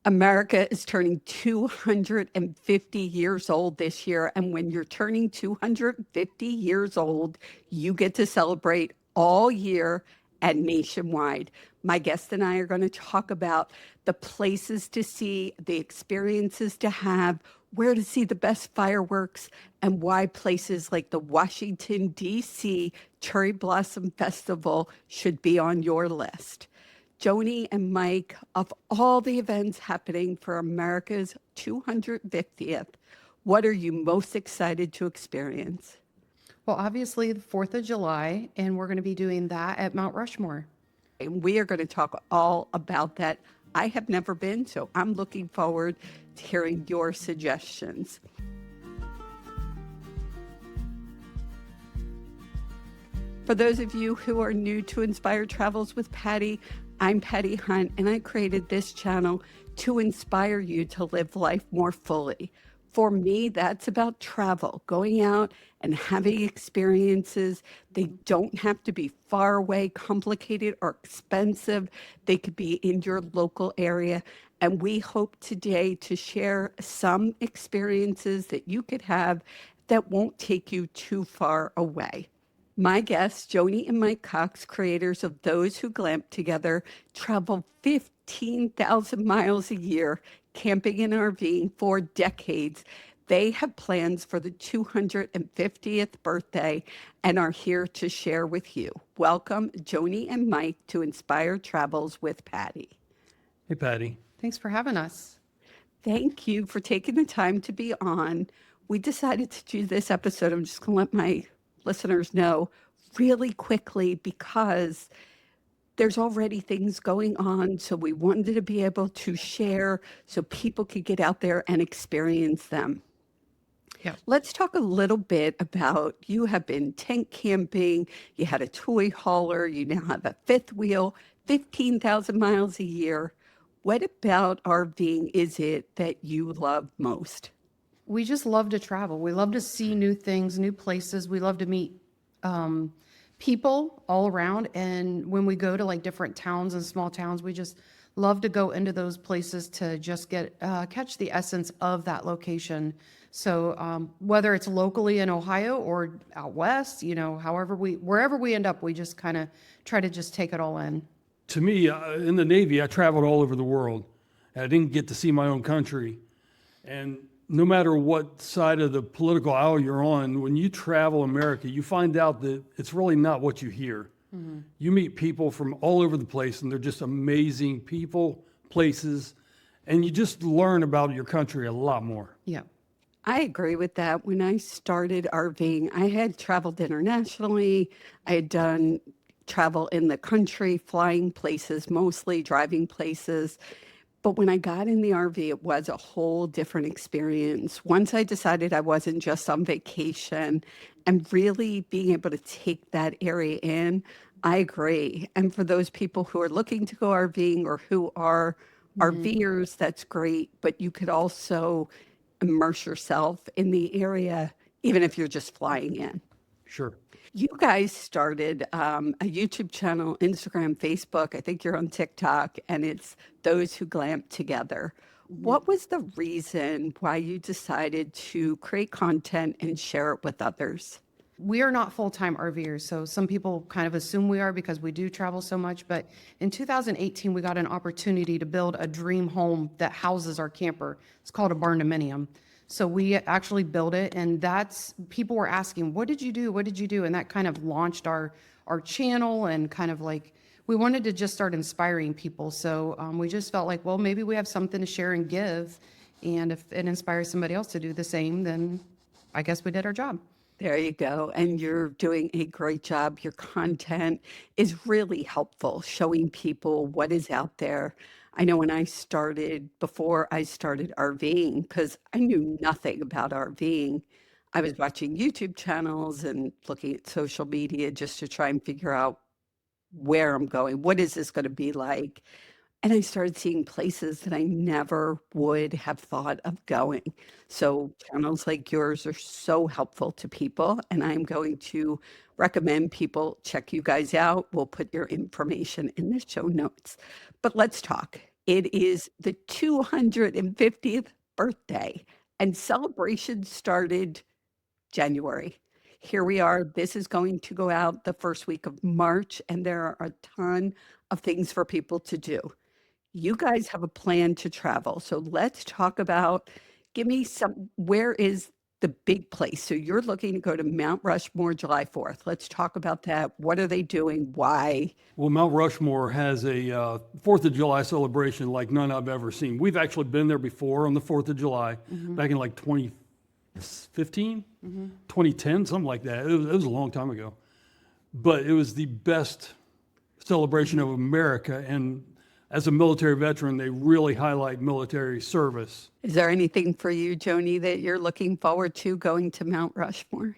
America is turning 250 years old this year. And when you're turning 250 years old, you get to celebrate all year and nationwide. My guest and I are going to talk about the places to see, the experiences to have, where to see the best fireworks, and why places like the Washington, D.C. Cherry Blossom Festival should be on your list. Joni and Mike, of all the events happening for America's 250th, what are you most excited to experience? Well, obviously, the 4th of July, and we're going to be doing that at Mount Rushmore. And we are going to talk all about that. I have never been, so I'm looking forward to hearing your suggestions. For those of you who are new to Inspired Travels with Patti, I'm Patti Hunt, and I created this channel to inspire you to live life more fully. For me, that's about travel, going out and having experiences. They don't have to be far away, complicated, or expensive. They could be in your local area. And we hope today to share some experiences that you could have that won't take you too far away. My guests, Joni and Mike Cox, creators of Those Who Glamp Together, travel 15,000 miles a year, camping and RVing for decades. They have plans for the 250th birthday and are here to share with you. Welcome, Joni and Mike, to Inspired Travels with Patti. Hey, Patti. Thanks for having us. Thank you for taking the time to be on. We decided to do this episode. I'm just going to let my listeners know really quickly because there's already things going on. So we wanted to be able to share so people could get out there and experience them. Yeah. Let's talk a little bit about, you have been tent camping, you had a toy hauler, you now have a fifth wheel, 15,000 miles a year. What about RVing is it that you love most? We just love to travel. We love to see new things, new places. We love to meet people all around. And when we go to like different towns and small towns, we just love to go into those places to just get catch the essence of that location. So whether it's locally in Ohio or out west, wherever we end up, we just kind of try to just take it all in. To me, in the Navy, I traveled all over the world. And I didn't get to see my own country. And no matter what side of the political aisle you're on, when you travel America, you find out that it's really not what you hear. Mm-hmm. You meet people from all over the place, and they're just amazing people, places, and you just learn about your country a lot more. Yeah. I agree with that. When I started RVing, I had traveled internationally. I had done travel in the country, flying places, mostly driving places. But when I got in the RV, it was a whole different experience. Once I decided I wasn't just on vacation and really being able to take that area in, I agree. And for those people who are looking to go RVing or who are RVers, that's great. But you could also immerse yourself in the area, even if you're just flying in. Sure. You guys started a YouTube channel, Instagram, Facebook. I think you're on TikTok, and it's Those Who Glamp Together. What was the reason why you decided to create content and share it with others? We are not full-time RVers, so some people kind of assume we are because we do travel so much. But in 2018, we got an opportunity to build a dream home that houses our camper. It's called a barn-dominium. So we actually built it, and people were asking, what did you do? What did you do? And that kind of launched our channel, and kind of like, we wanted to just start inspiring people. So we just felt like, well, maybe we have something to share and give. And if it inspires somebody else to do the same, then I guess we did our job. There you go. And you're doing a great job. Your content is really helpful, showing people what is out there. I know when before I started RVing, because I knew nothing about RVing, I was watching YouTube channels and looking at social media just to try and figure out where I'm going. What is this going to be like? And I started seeing places that I never would have thought of going. So channels like yours are so helpful to people, and I'm going to recommend people check you guys out. We'll put your information in the show notes. But let's talk. It is the 250th birthday, and celebrations started January. Here we are. This is going to go out the first week of March, and there are a ton of things for people to do. You guys have a plan to travel. So let's talk about, give me some, where is the big place? So you're looking to go to Mount Rushmore July 4th. Let's talk about that. What are they doing? Why? Well, Mount Rushmore has a 4th of July celebration like none I've ever seen. We've actually been there before on the 4th of July, back in like 2015, 2010, something like that. It was a long time ago. But it was the best celebration of America. And as a military veteran, they really highlight military service. Is there anything for you, Joni, that you're looking forward to going to Mount Rushmore?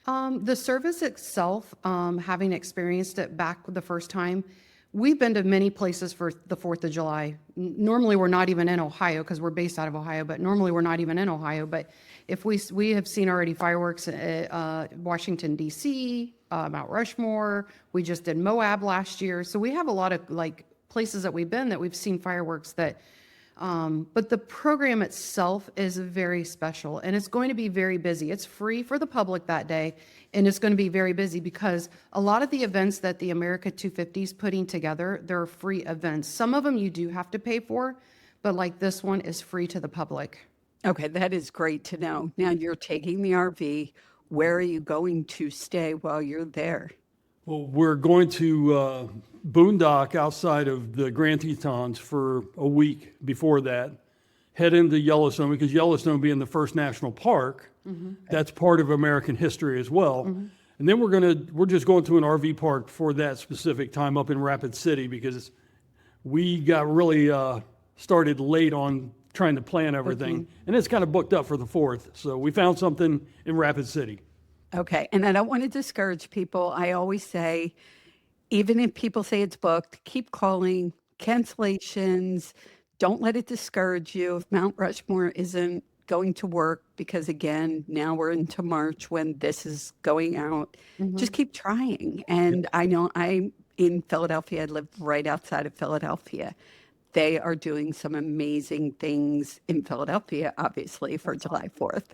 The service itself, having experienced it back the first time, we've been to many places for the 4th of July. Normally, we're not even in Ohio because we're based out of Ohio, but normally we're not even in Ohio. But if we have seen already fireworks at Washington, D.C., Mount Rushmore. We just did Moab last year. So we have a lot of like places that we've been that we've seen fireworks that, but the program itself is very special and it's going to be very busy. It's free for the public that day and it's going to be very busy because a lot of the events that the America 250 is putting together, they're free events. Some of them you do have to pay for, but like this one is free to the public. Okay, that is great to know. Now you're taking the RV. Where are you going to stay while you're there? Well, we're going to boondock outside of the Grand Tetons for a week before that, head into Yellowstone, because Yellowstone being the first national park, that's part of American history as well. And then we're just going to an RV park for that specific time up in Rapid City because we got really started late on trying to plan everything. And it's kind of booked up for the 4th. So we found something in Rapid City. Okay, and I don't want to discourage people. I always say, even if people say it's booked, keep calling, cancellations, don't let it discourage you if Mount Rushmore isn't going to work, because again, now we're into March when this is going out. Just keep trying. And I know I'm in Philadelphia. I live right outside of Philadelphia. They are doing some amazing things in Philadelphia, obviously, for July 4th.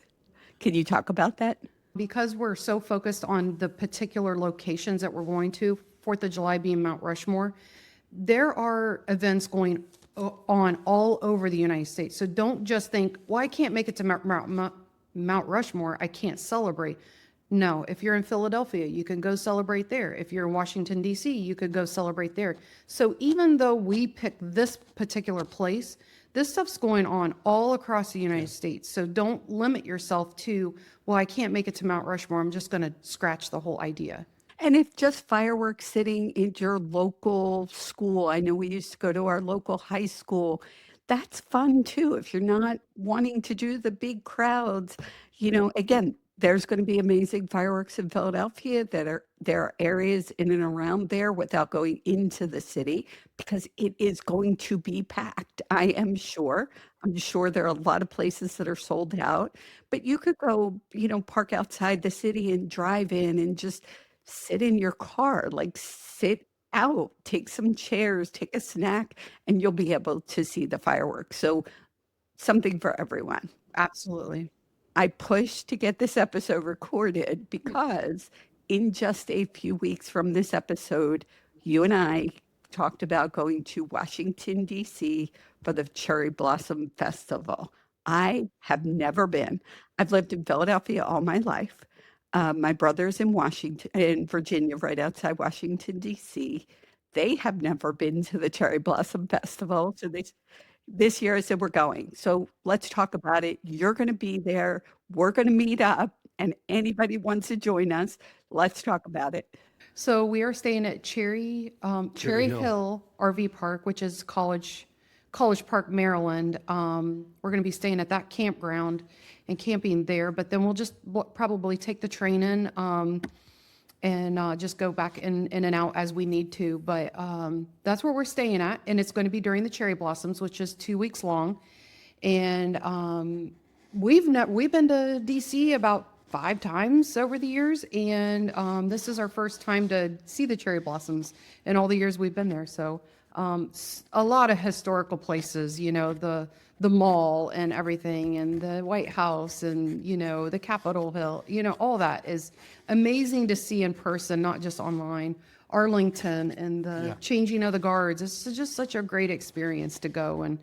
Can you talk about that? Because we're so focused on the particular locations that we're going to, 4th of July being Mount Rushmore, there are events going on all over the United States. So don't just think, well, I can't make it to Mount Rushmore, I can't celebrate. No, if you're in Philadelphia, you can go celebrate there. If you're in Washington, D.C., you could go celebrate there. So even though we picked this particular place, this stuff's going on all across the United States. So don't limit yourself to, well, I can't make it to Mount Rushmore. I'm just going to scratch the whole idea. And if just fireworks sitting in your local school, I know we used to go to our local high school, that's fun too. If you're not wanting to do the big crowds, again, there's going to be amazing fireworks in Philadelphia there are areas in and around there without going into the city because it is going to be packed. I'm sure there are a lot of places that are sold out, but you could go, park outside the city and drive in and just sit in your car, like sit out, take some chairs, take a snack, and you'll be able to see the fireworks. So something for everyone. Absolutely. I pushed to get this episode recorded because in just a few weeks from this episode, you and I talked about going to Washington, D.C. for the Cherry Blossom Festival. I have never been. I've lived in Philadelphia all my life. My brother's in Virginia, right outside Washington, D.C. They have never been to the Cherry Blossom Festival. So this year I said, we're going. So let's talk about it. You're going to be there. We're going to meet up. And anybody wants to join us, let's talk about it. So we are staying at Cherry Cherry Hill RV Park, which is College Park, Maryland. We're going to be staying at that campground and camping there, but then we'll probably take the train in and just go back in and out as we need to. But that's where we're staying at, and it's going to be during the cherry blossoms, which is 2 weeks long. And we've been to DC about 5 times over the years, and this is our first time to see the cherry blossoms in all the years we've been there. So A lot of historical places, the mall and everything, and the White House, and the Capitol Hill, all that is amazing to see in person, not just online. Arlington and the changing of the guards. It's just such a great experience to go and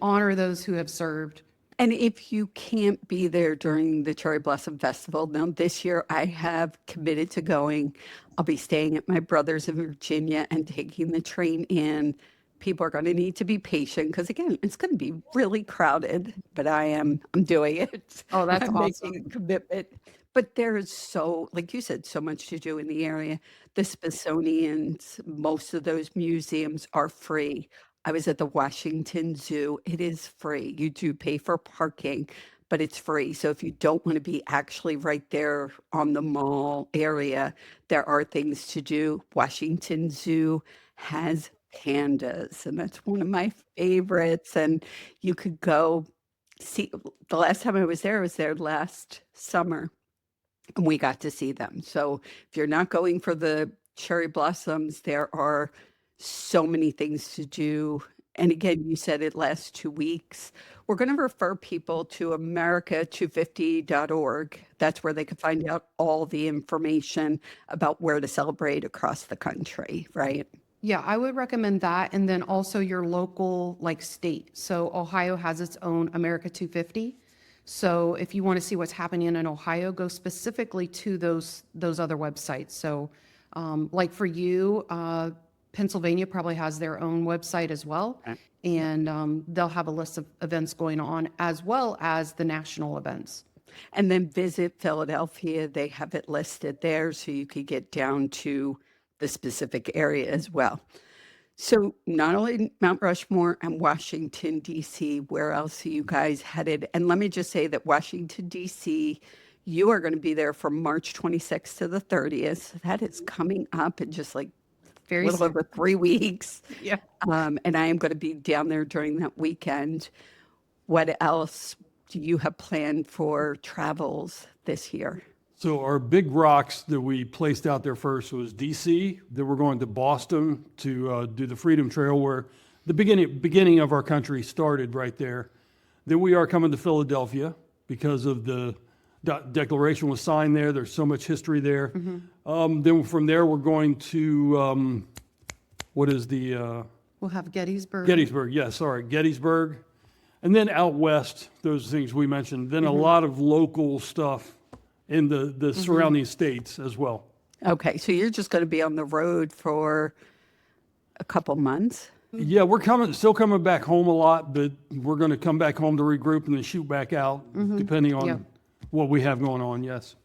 honor those who have served. And if you can't be there during the Cherry Blossom Festival, now this year I have committed to going. I'll be staying at my brother's in Virginia and taking the train in. People are going to need to be patient because again, it's going to be really crowded, but I'm doing it. Oh, that's I'm awesome. making a commitment. But there is so, like you said, so much to do in the area. The Smithsonian's, most of those museums are free. I was at the Washington Zoo. It is free. You do pay for parking, but it's free. So if you don't want to be actually right there on the mall area, there are things to do. Washington Zoo has pandas, and that's one of my favorites. And you could go see, the last time I was there last summer, and we got to see them. So if you're not going for the cherry blossoms, there are so many things to do. And again, you said it lasts 2 weeks. We're going to refer people to America250.org. That's where they can find out all the information about where to celebrate across the country, right? Yeah, I would recommend that. And then also your local state. So Ohio has its own America 250. So if you want to see what's happening in Ohio, go specifically to those other websites. So like for you, Pennsylvania probably has their own website as well. Okay. And they'll have a list of events going on as well as the national events. And then visit Philadelphia. They have it listed there so you could get down to the specific area as well. So not only Mount Rushmore and Washington, D.C., where else are you guys headed? And let me just say that Washington, D.C., you are going to be there from March 26th to the 30th. That is coming up in just like a little over 3 weeks. Yeah. And I am going to be down there during that weekend. What else do you have planned for travels this year? So our big rocks that we placed out there first was DC. Then we're going to Boston to do the Freedom Trail, where the beginning of our country started right there. Then we are coming to Philadelphia because of the Declaration was signed there. There's so much history there. Then from there we're going to what is the We'll have Gettysburg. Gettysburg? Yeah, sorry, Gettysburg. And then out west, those things we mentioned. Then a lot of local stuff in the surrounding states as well. Okay, so you're just going to be on the road for a couple months? Yeah, we're still coming back home a lot, but we're going to come back home to regroup and then shoot back out, depending on what we have going on, yes.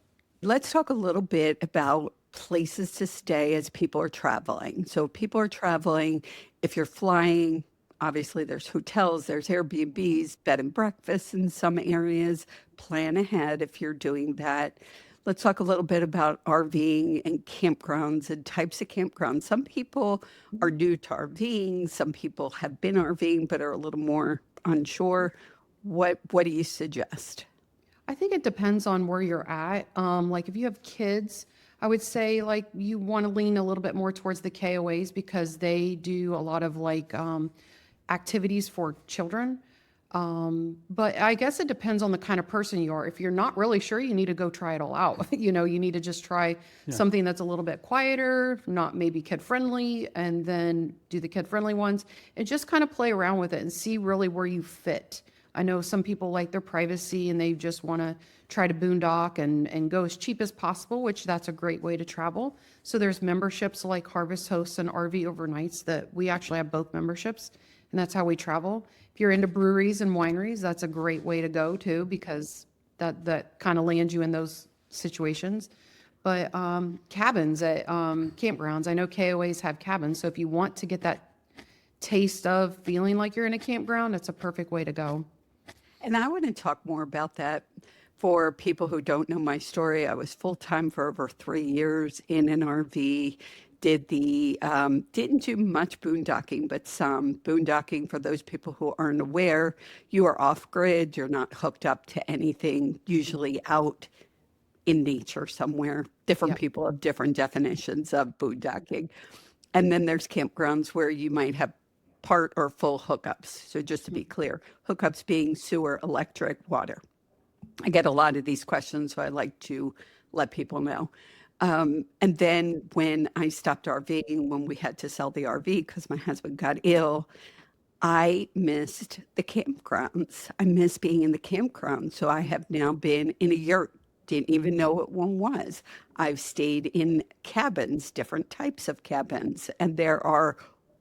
Let's talk a little bit about places to stay as people are traveling. So people are traveling, if you're flying, obviously there's hotels, there's Airbnbs, bed and breakfasts in some areas. Plan ahead if you're doing that. Let's talk a little bit about RVing and campgrounds and types of campgrounds. Some people are new to RVing. Some people have been RVing but are a little more unsure. What do you suggest? I think it depends on where you're at. Like if you have kids, I would say you want to lean a little bit more towards the KOAs because they do a lot of activities for children. But I guess it depends on the kind of person you are. If you're not really sure, you need to go try it all out. You need to just try something that's a little bit quieter, not maybe kid friendly, and then do the kid friendly ones and just kind of play around with it and see really where you fit. I know some people like their privacy and they just want to try to boondock and go as cheap as possible, which that's a great way to travel. So there's memberships like Harvest Hosts and RV Overnights that we actually have both memberships, and that's how we travel. If you're into breweries and wineries, that's a great way to go too, because that kind of lands you in those situations. But cabins at campgrounds, I know KOAs have cabins, so if you want to get that taste of feeling like you're in a campground, it's a perfect way to go. And I want to talk more about that for people who don't know my story. I was full-time for over 3 years in an RV, didn't do much boondocking, but some boondocking. For those people who aren't aware, you are off-grid, you're not hooked up to anything, usually out in nature somewhere. Different people have different definitions of boondocking. And then there's campgrounds where you might have part or full hookups. So just to be clear, hookups being sewer, electric, water. I get a lot of these questions, so I like to let people know. And then when I stopped RVing, when we had to sell the RV because my husband got ill, I missed the campgrounds. I miss being in the campground. So I have now been in a yurt, didn't even know what one was. I've stayed in cabins, different types of cabins, and there are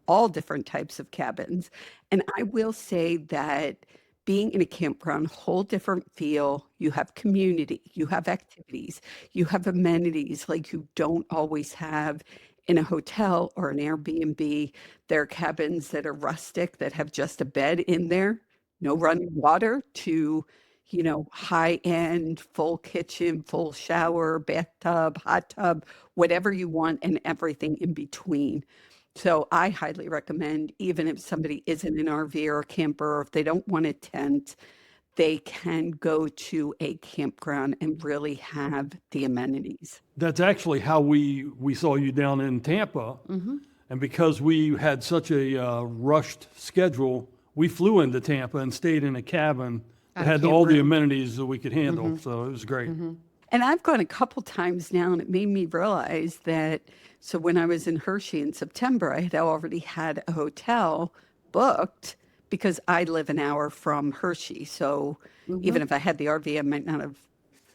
all different types of cabins. And I will say that being in a campground, whole different feel. You have community, you have activities, you have amenities like you don't always have in a hotel or an Airbnb. There are cabins that are rustic that have just a bed in there, no running water, to, high end, full kitchen, full shower, bathtub, hot tub, whatever you want, and everything in between. So I highly recommend, even if somebody isn't an RV or a camper, or if they don't want a tent, they can go to a campground and really have the amenities. That's actually how we saw you down in Tampa. And because we had such a rushed schedule, we flew into Tampa and stayed in a cabin that had all the amenities that we could handle. So it was great. And I've gone a couple times now, and it made me realize that. So when I was in Hershey in September, I had already had a hotel booked because I live an hour from Hershey. So even if I had the RV, I might not have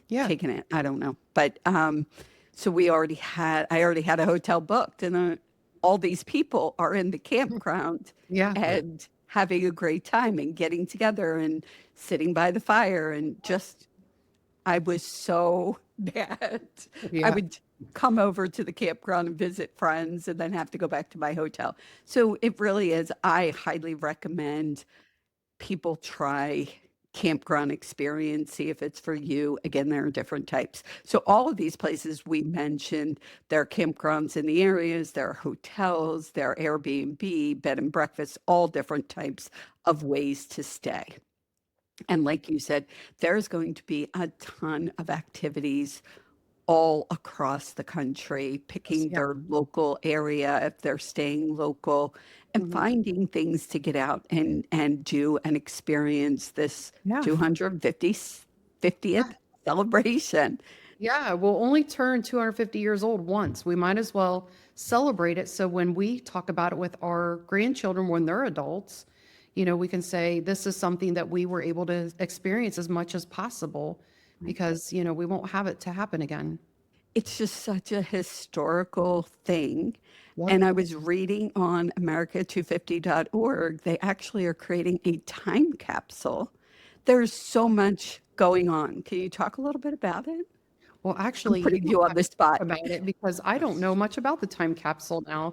taken it. I don't know. But so I already had a hotel booked, and all these people are in the campground and having a great time and getting together and sitting by the fire and just. I was so bad. I would come over to the campground and visit friends and then have to go back to my hotel. So it really is. I highly recommend people try campground experience, see if it's for you. Again, there are different types. So all of these places we mentioned, there are campgrounds in the areas, there are hotels, there are Airbnb, bed and breakfast, all different types of ways to stay. And like you said, there's going to be a ton of activities all across the country, picking their local area if they're staying local, and finding things to get out and do and experience this 250th celebration. Yeah, we'll only turn 250 years old once. We might as well celebrate it. So when we talk about it with our grandchildren when they're adults, we can say this is something that we were able to experience as much as possible because, we won't have it to happen again. It's just such a historical thing. And I was reading on America250.org, they actually are creating a time capsule. There's so much going on. Can you talk a little bit about it? Well, actually, I'm putting you on the spot about it because I don't know much about the time capsule now.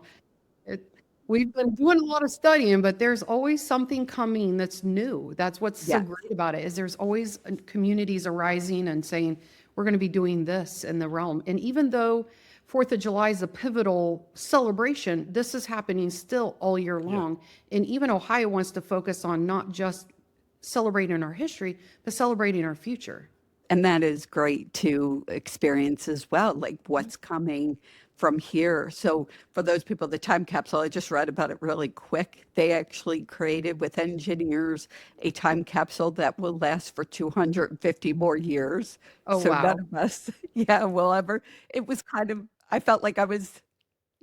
We've been doing a lot of studying, but there's always something coming that's new. That's what's so great about it, is there's always communities arising and saying, we're going to be doing this in the realm. And even though 4th of July is a pivotal celebration, this is happening still all year long. And even Ohio wants to focus on not just celebrating our history, but celebrating our future. And that is great to experience as well, like what's coming from here. So for those people, the time capsule, I just read about it really quick. They actually created with engineers a time capsule that will last for 250 more years. Oh, so wow. none of us, will ever. It was kind of, I felt like I was,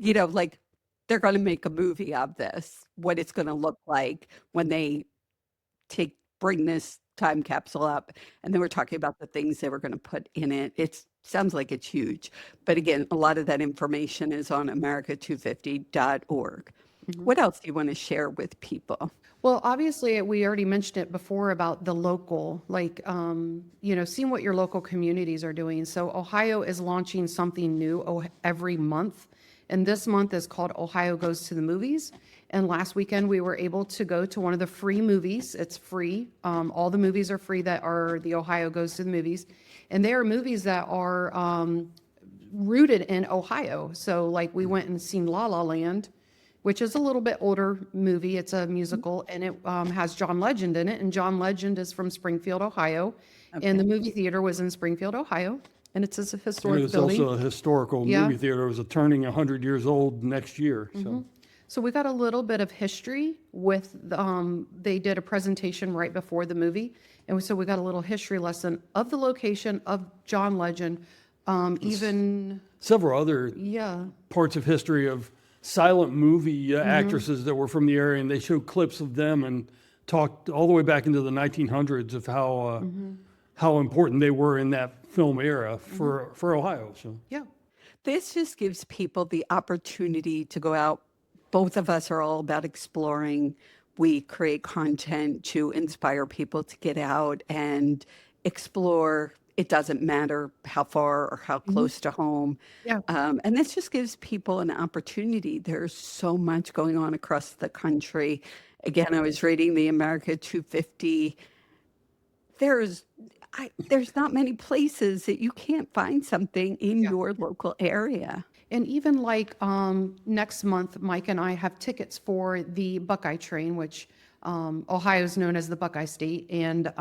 like they're going to make a movie of this, what it's going to look like when they bring this time capsule up. And then we're talking about the things they were going to put in it. It sounds like it's huge. But again, a lot of that information is on America250.org. What else do you want to share with people? Well, obviously, we already mentioned it before about the local, like, seeing what your local communities are doing. So Ohio is launching something new every month. And this month is called Ohio Goes to the Movies. And last weekend, we were able to go to one of the free movies. It's free. All the movies are free that are the Ohio Goes to the Movies. And they are movies that are rooted in Ohio. So like we went and seen La La Land, which is a little bit older movie. It's a musical, and it has John Legend in it. And John Legend is from Springfield, Ohio. And the movie theater was in Springfield, Ohio. And it's a historic It was building. also a historical movie theater. It was turning 100 years old next year. So we got a little bit of history with, they did a presentation right before the movie. And so we got a little history lesson of the location of John Legend, even, Several other yeah, parts of history of silent movie actresses that were from the area, and they showed clips of them and talked all the way back into the 1900s of how important they were in that film era for Ohio. So yeah. This just gives people the opportunity to go out. Both of us are all about exploring. We create content to inspire people to get out and explore. It doesn't matter how far or how close to home. Yeah. And this just gives people an opportunity. There's so much going on across the country. Again, I was reading the America 250. There's there's not many places that you can't find something in your local area. And even like next month, Mike and I have tickets for the Buckeye Train, which Ohio is known as the Buckeye State. And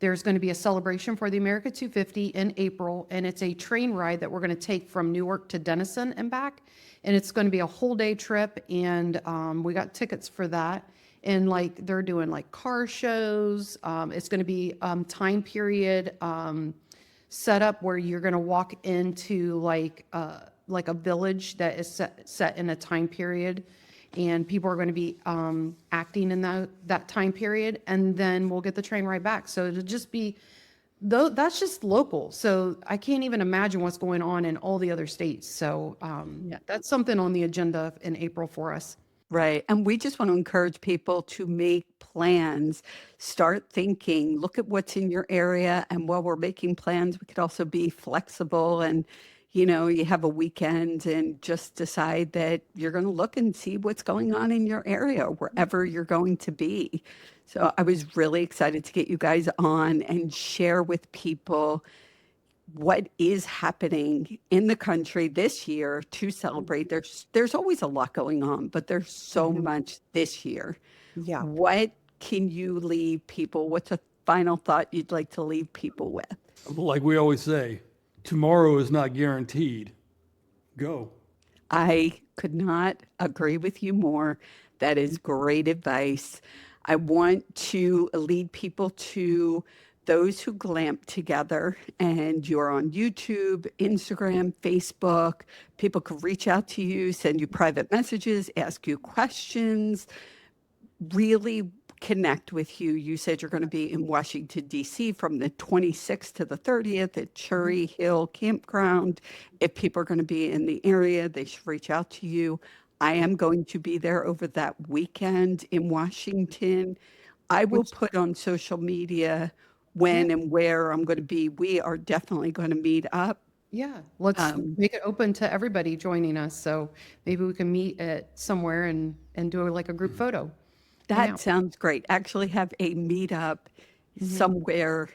there's going to be a celebration for the America 250 in April. And it's a train ride that we're going to take from Newark to Denison and back. And it's going to be a whole day trip. And we got tickets for that. And like they're doing like car shows. It's going to be time period set up where you're going to walk into like a village that is set in a time period, and people are going to be acting in that time period, and then we'll get the train right back. So it'll just be, though that's just local. So I can't even imagine what's going on in all the other states. So that's something on the agenda in April for us. Right. And we just want to encourage people to make plans, start thinking, look at what's in your area. And while we're making plans, we could also be flexible and, you have a weekend and just decide that you're going to look and see what's going on in your area, wherever you're going to be. So I was really excited to get you guys on and share with people what is happening in the country this year to celebrate. There's always a lot going on, but there's so much this year. Yeah. What can you leave people? What's a final thought you'd like to leave people with? like we always say, tomorrow is not guaranteed. Go. I could not agree with you more. That is great advice. I want to lead people to those who glamp together, and you're on YouTube, Instagram, Facebook. People can reach out to you, send you private messages, ask you questions, really connect with you. You said you're going to be in Washington, D.C. from the 26th to the 30th at Cherry Hill Campground. If people are going to be in the area, they should reach out to you. I am going to be there over that weekend in Washington. I will put on social media when and where I'm going to be. We are definitely going to meet up. Yeah, let's make it open to everybody joining us. So maybe we can meet at somewhere and do like a group photo. That sounds great. Actually have a meetup somewhere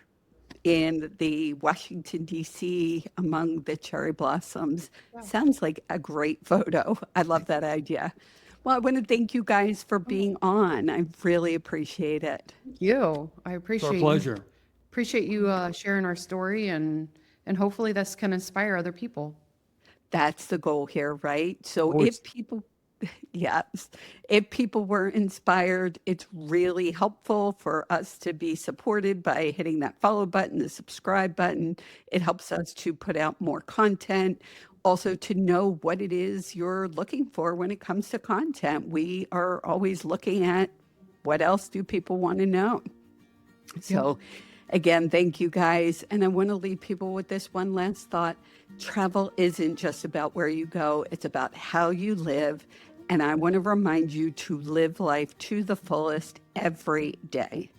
in the Washington, D.C. among the cherry blossoms. Sounds like a great photo. I love that idea. Well, I want to thank you guys for being on. I really appreciate it. Thank you. I It's appreciate our pleasure. Appreciate you sharing our story, and hopefully this can inspire other people. That's the goal here, right? So Always. if people, yes, if people were inspired, it's really helpful for us to be supported by hitting that follow button, the subscribe button. It helps us to put out more content. Also to know what it is you're looking for when it comes to content. We are always looking at what else do people want to know. So again, thank you guys. And I want to leave people with this one last thought. Travel isn't just about where you go. It's about how you live. And I want to remind you to live life to the fullest every day.